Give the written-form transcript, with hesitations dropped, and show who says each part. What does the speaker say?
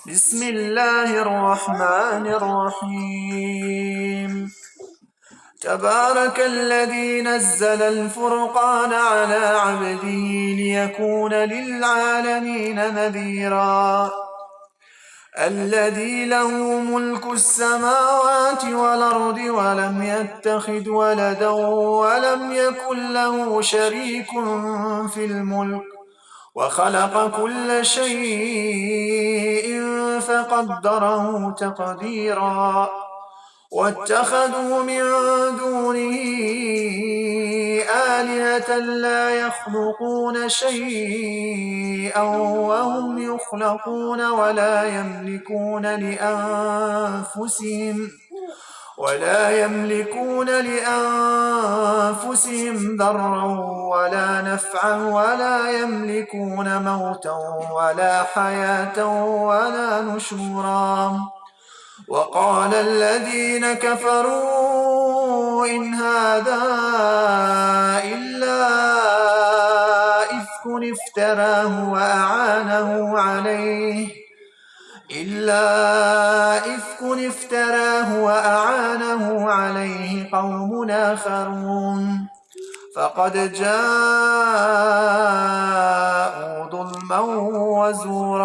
Speaker 1: بسم الله الرحمن الرحيم. تبارك الذي نزل الفرقان على عبده ليكون للعالمين نذيرا. الذي له ملك السماوات والأرض ولم يتخذ ولدا ولم يكن له شريك في الملك وخلق كل شيء فقدره تقديرا. واتخذوا من دونه آلهة لا يخلقون شيئا وهم يخلقون ولا يملكون لأنفسهم ضرا ولا نفعا ولا يملكون موتا ولا حياة ولا نشورا. وقال الذين كفروا إن هذا إلا إفك افتراه وأعانه عليه قوم آخرون فقد جاءوا ظلما وزورا.